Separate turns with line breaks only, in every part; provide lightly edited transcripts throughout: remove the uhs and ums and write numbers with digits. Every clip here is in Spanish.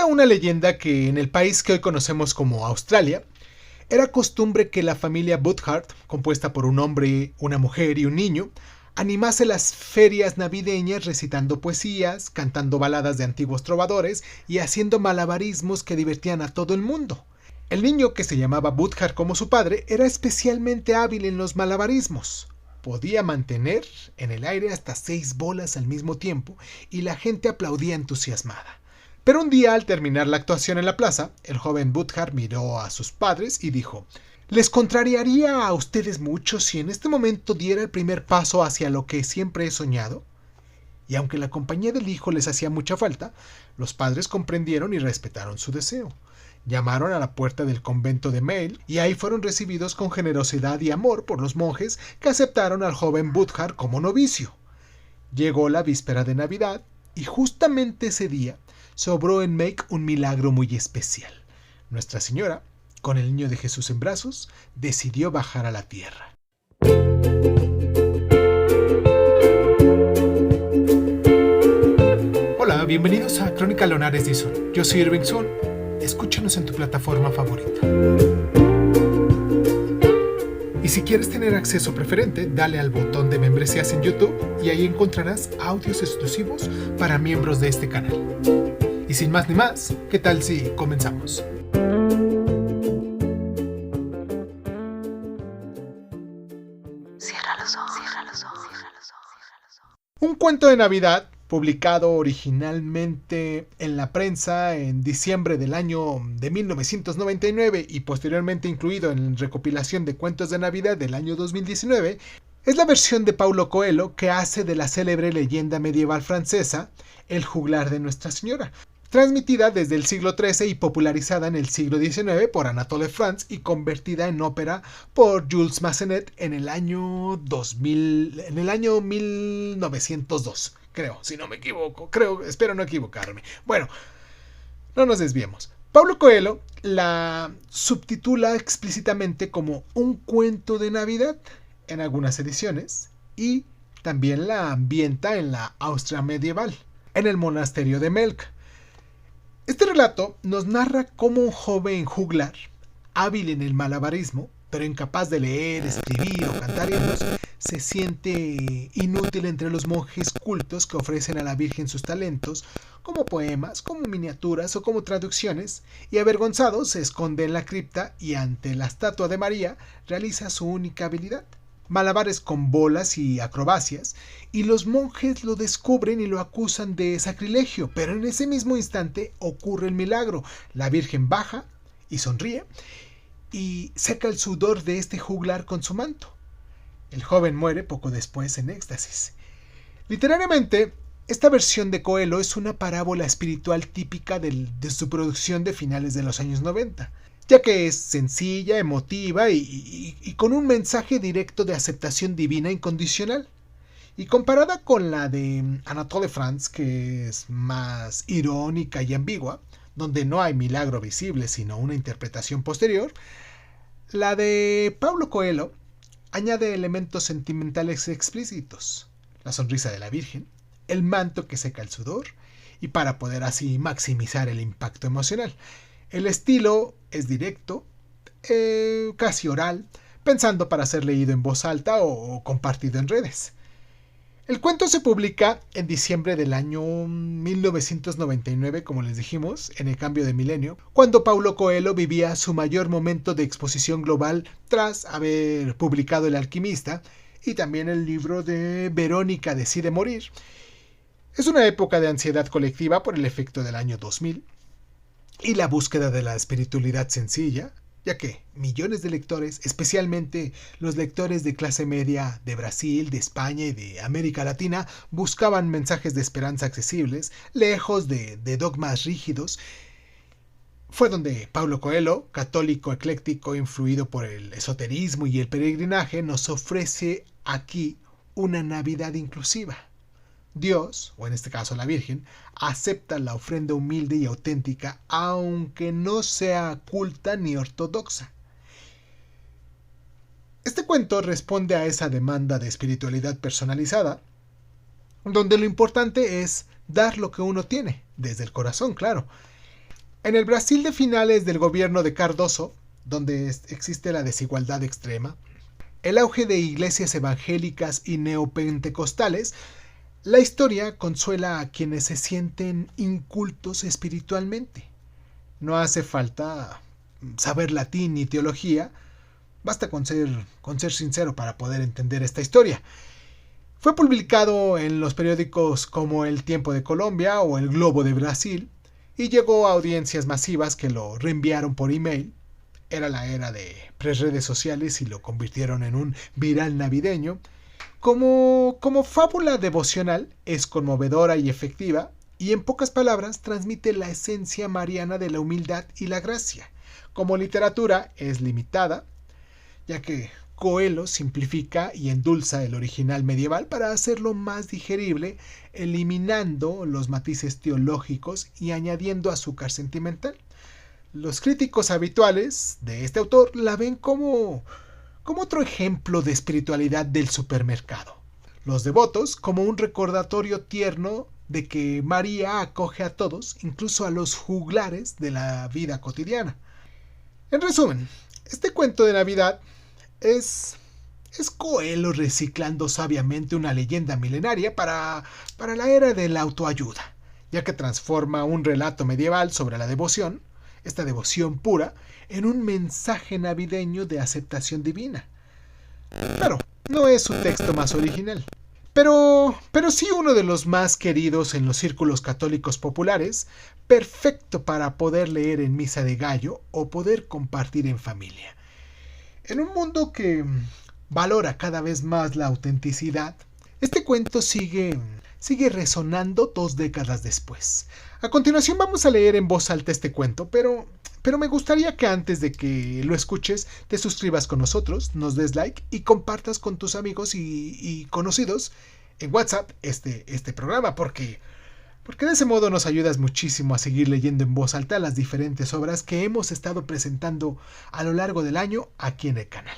Cuenta una leyenda que en el país que hoy conocemos como Australia, era costumbre que la familia Boothart, compuesta por un hombre, una mujer y un niño, animase las ferias navideñas recitando poesías, cantando baladas de antiguos trovadores y haciendo malabarismos que divertían a todo el mundo. El niño, que se llamaba Boothart como su padre, era especialmente hábil en los malabarismos. Podía mantener en el aire hasta 6 bolas al mismo tiempo y la gente aplaudía entusiasmada. Pero un día, al terminar la actuación en la plaza, el joven Boothart miró a sus padres y dijo: «Les contrariaría a ustedes mucho si en este momento diera el primer paso hacia lo que siempre he soñado». Y aunque la compañía del hijo les hacía mucha falta, los padres comprendieron y respetaron su deseo. Llamaron a la puerta del convento de Mail y ahí fueron recibidos con generosidad y amor por los monjes, que aceptaron al joven Boothart como novicio. Llegó la víspera de Navidad y justamente ese día se obró en Make un milagro muy especial. Nuestra Señora, con el niño de Jesús en brazos, decidió bajar a la tierra. Hola, bienvenidos a Crónica Lonares Dizon. Yo soy Irving Sun. Escúchanos en tu plataforma favorita. Y si quieres tener acceso preferente, dale al botón de membresías en YouTube y ahí encontrarás audios exclusivos para miembros de este canal. Y sin más ni más, ¿qué tal si comenzamos?
Cierra los ojos, cierra los ojos, cierra los ojos, cierra los ojos.
Un cuento de Navidad, publicado originalmente en la prensa en diciembre del año de 1999 y posteriormente incluido en la recopilación de cuentos de Navidad del año 2019, es la versión de Paulo Coelho que hace de la célebre leyenda medieval francesa El juglar de Nuestra Señora, transmitida desde el siglo XIII y popularizada en el siglo XIX por Anatole France y convertida en ópera por Jules Massenet en el año 1902, creo, si no me equivoco, espero no equivocarme. Bueno, no nos desviemos. Paulo Coelho la subtitula explícitamente como un cuento de Navidad en algunas ediciones y también la ambienta en la Austria medieval, en el monasterio de Melk. Este relato nos narra cómo un joven juglar, hábil en el malabarismo, pero incapaz de leer, escribir o cantar himnos, se siente inútil entre los monjes cultos que ofrecen a la Virgen sus talentos, como poemas, como miniaturas o como traducciones, y avergonzado se esconde en la cripta y ante la estatua de María realiza su única habilidad: malabares con bolas y acrobacias, y los monjes lo descubren y lo acusan de sacrilegio, pero en ese mismo instante ocurre el milagro. La Virgen baja y sonríe y seca el sudor de este juglar con su manto. El joven muere poco después en éxtasis. Literariamente, esta versión de Coelho es una parábola espiritual típica de su producción de finales de los años 90. Ya que es sencilla, emotiva y con un mensaje directo de aceptación divina incondicional. Y comparada con la de Anatole France, que es más irónica y ambigua, donde no hay milagro visible sino una interpretación posterior, la de Paulo Coelho añade elementos sentimentales explícitos: la sonrisa de la Virgen, el manto que seca el sudor, y para poder así maximizar el impacto emocional. El estilo es directo, casi oral, pensando para ser leído en voz alta o compartido en redes. El cuento se publica en diciembre del año 1999, como les dijimos, en el cambio de milenio, cuando Paulo Coelho vivía su mayor momento de exposición global tras haber publicado El alquimista y también el libro de Verónica decide morir. Es una época de ansiedad colectiva por el efecto del año 2000. Y la búsqueda de la espiritualidad sencilla, ya que millones de lectores, especialmente los lectores de clase media de Brasil, de España y de América Latina, buscaban mensajes de esperanza accesibles, lejos de dogmas rígidos. Fue donde Paulo Coelho, católico ecléctico influido por el esoterismo y el peregrinaje, nos ofrece aquí una Navidad inclusiva. Dios, o en este caso la Virgen, acepta la ofrenda humilde y auténtica, aunque no sea culta ni ortodoxa. Este cuento responde a esa demanda de espiritualidad personalizada, donde lo importante es dar lo que uno tiene, desde el corazón, claro. En el Brasil de finales del gobierno de Cardoso, donde existe la desigualdad extrema, el auge de iglesias evangélicas y neopentecostales, la historia consuela a quienes se sienten incultos espiritualmente. No hace falta saber latín ni teología, basta con ser sincero para poder entender esta historia. Fue publicado en los periódicos como El Tiempo de Colombia o El Globo de Brasil y llegó a audiencias masivas que lo reenviaron por email. Era la era de redes sociales y lo convirtieron en un viral navideño. Como fábula devocional es conmovedora y efectiva y en pocas palabras transmite la esencia mariana de la humildad y la gracia. Como literatura es limitada, ya que Coelho simplifica y endulza el original medieval para hacerlo más digerible, eliminando los matices teológicos y añadiendo azúcar sentimental. Los críticos habituales de este autor la ven como otro ejemplo de espiritualidad del supermercado. Los devotos como un recordatorio tierno de que María acoge a todos, incluso a los juglares de la vida cotidiana. En resumen, este cuento de Navidad es Coelho reciclando sabiamente una leyenda milenaria para la era de la autoayuda, ya que transforma un relato medieval sobre la devoción, esta devoción pura, en un mensaje navideño de aceptación divina. Claro, no es su texto más original, pero sí uno de los más queridos en los círculos católicos populares, perfecto para poder leer en misa de gallo o poder compartir en familia. En un mundo que valora cada vez más la autenticidad, este cuento sigue resonando 2 décadas después. A continuación vamos a leer en voz alta este cuento, pero me gustaría que antes de que lo escuches te suscribas con nosotros, nos des like y compartas con tus amigos y conocidos en WhatsApp este programa, porque de ese modo nos ayudas muchísimo a seguir leyendo en voz alta las diferentes obras que hemos estado presentando a lo largo del año aquí en el canal.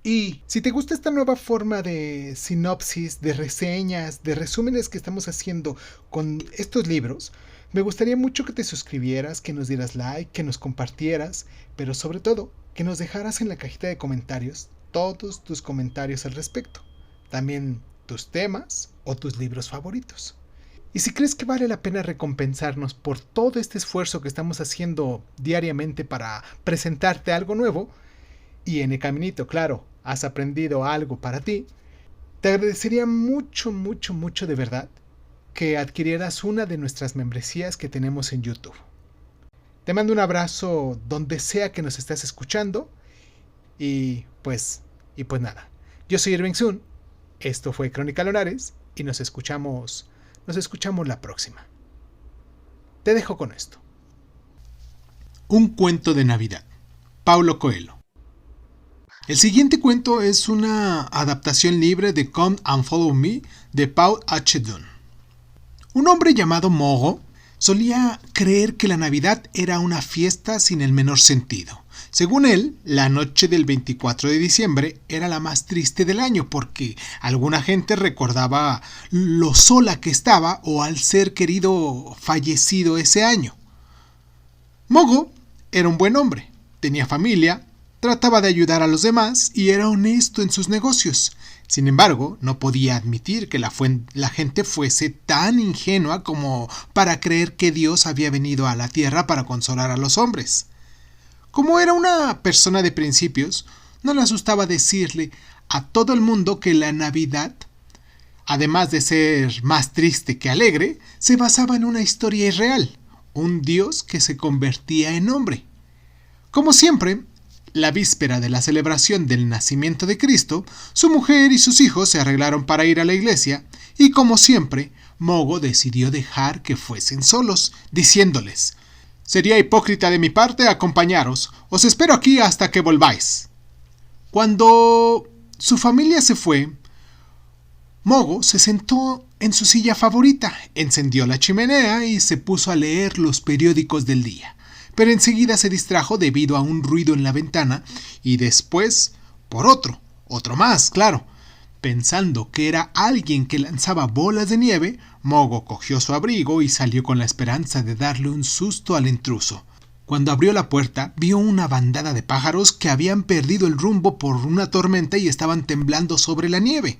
Y si te gusta esta nueva forma de sinopsis, de reseñas, de resúmenes que estamos haciendo con estos libros, me gustaría mucho que te suscribieras, que nos dieras like, que nos compartieras, pero sobre todo que nos dejaras en la cajita de comentarios todos tus comentarios al respecto. También tus temas o tus libros favoritos. Y si crees que vale la pena recompensarnos por todo este esfuerzo que estamos haciendo diariamente para presentarte algo nuevo, y en el caminito, claro, has aprendido algo para ti, te agradecería mucho, mucho, mucho de verdad que adquirieras una de nuestras membresías que tenemos en YouTube. Te mando un abrazo donde sea que nos estés escuchando y pues nada. Yo soy Irving Sun, esto fue Crónica Lunares y nos escuchamos la próxima. Te dejo con esto. Un cuento de Navidad. Paulo Coelho. El siguiente cuento es una adaptación libre de Come and Follow Me de Paul H. Dunn. Un hombre llamado Mogo solía creer que la Navidad era una fiesta sin el menor sentido. Según él, la noche del 24 de diciembre era la más triste del año porque alguna gente recordaba lo sola que estaba o al ser querido fallecido ese año. Mogo era un buen hombre, tenía familia, trataba de ayudar a los demás y era honesto en sus negocios. Sin embargo, no podía admitir que la gente fuese tan ingenua como para creer que Dios había venido a la tierra para consolar a los hombres. Como era una persona de principios, no le asustaba decirle a todo el mundo que la Navidad, además de ser más triste que alegre, se basaba en una historia irreal, un Dios que se convertía en hombre. Como siempre, la víspera de la celebración del nacimiento de Cristo, su mujer y sus hijos se arreglaron para ir a la iglesia y, como siempre, Mogo decidió dejar que fuesen solos, diciéndoles: «Sería hipócrita de mi parte acompañaros, os espero aquí hasta que volváis». Cuando su familia se fue, Mogo se sentó en su silla favorita, encendió la chimenea y se puso a leer los periódicos del día. Pero enseguida se distrajo debido a un ruido en la ventana y después por otro más, claro. Pensando que era alguien que lanzaba bolas de nieve, Mogo cogió su abrigo y salió con la esperanza de darle un susto al intruso. Cuando abrió la puerta, vio una bandada de pájaros que habían perdido el rumbo por una tormenta y estaban temblando sobre la nieve.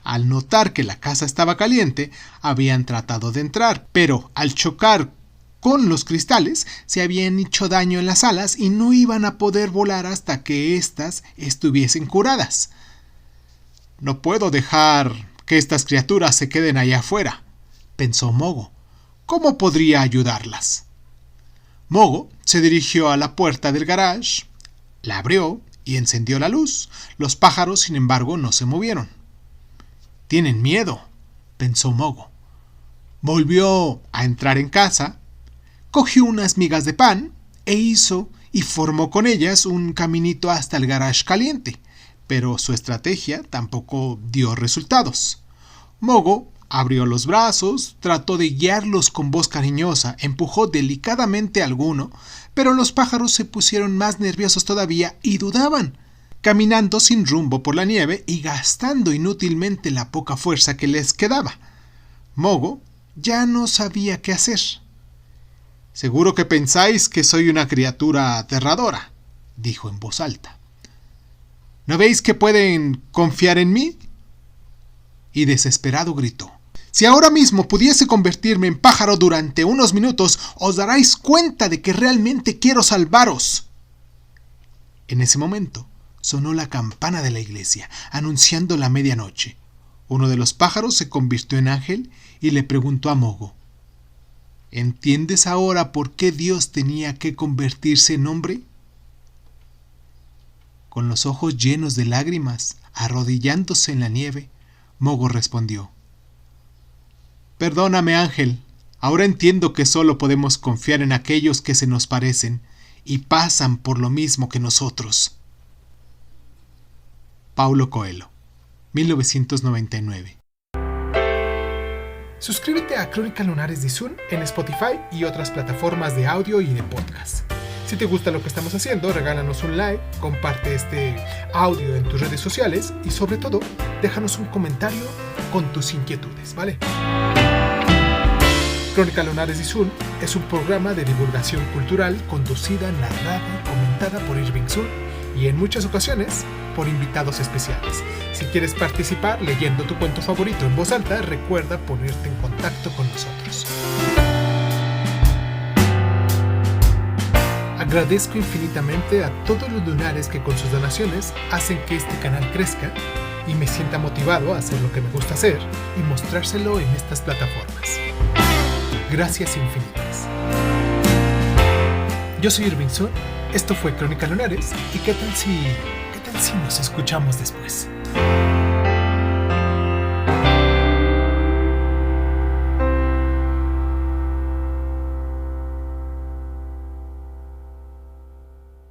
Al notar que la casa estaba caliente, habían tratado de entrar, pero al chocar con los cristales se habían hecho daño en las alas y no iban a poder volar hasta que éstas estuviesen curadas. «No puedo dejar que estas criaturas se queden allá afuera», pensó Mogo. «¿Cómo podría ayudarlas?». Mogo se dirigió a la puerta del garage, la abrió y encendió la luz. Los pájaros, sin embargo, no se movieron. «Tienen miedo», pensó Mogo. Volvió a entrar en casa, cogió unas migas de pan y formó con ellas un caminito hasta el garage caliente, pero su estrategia tampoco dio resultados. Mogo abrió los brazos, trató de guiarlos con voz cariñosa, empujó delicadamente a alguno, pero los pájaros se pusieron más nerviosos todavía y dudaban, caminando sin rumbo por la nieve y gastando inútilmente la poca fuerza que les quedaba. Mogo ya no sabía qué hacer. «Seguro que pensáis que soy una criatura aterradora», dijo en voz alta. «¿No veis que pueden confiar en mí?». Y desesperado gritó: «Si ahora mismo pudiese convertirme en pájaro durante unos minutos, os daréis cuenta de que realmente quiero salvaros». En ese momento sonó la campana de la iglesia, anunciando la medianoche. Uno de los pájaros se convirtió en ángel y le preguntó a Mogo: «¿Entiendes ahora por qué Dios tenía que convertirse en hombre?». Con los ojos llenos de lágrimas, arrodillándose en la nieve, Mogo respondió: «Perdóname, ángel, ahora entiendo que solo podemos confiar en aquellos que se nos parecen y pasan por lo mismo que nosotros». Paulo Coelho, 1999.
Suscríbete a Crónicas Lunares de Zoom en Spotify y otras plataformas de audio y de podcast. Si te gusta lo que estamos haciendo, regálanos un like, comparte este audio en tus redes sociales y sobre todo, déjanos un comentario con tus inquietudes, ¿vale? Crónicas Lunares de Zoom es un programa de divulgación cultural conducida, narrada y comentada por Irving Sun y en muchas ocasiones por invitados especiales. Si quieres participar leyendo tu cuento favorito en voz alta, recuerda ponerte en contacto con nosotros. Agradezco infinitamente a todos los lunares que con sus donaciones hacen que este canal crezca y me sienta motivado a hacer lo que me gusta hacer y mostrárselo en estas plataformas. Gracias infinitas. Yo soy Irving Sun, esto fue Crónicas Lunares y ¿qué tal si nos escuchamos después?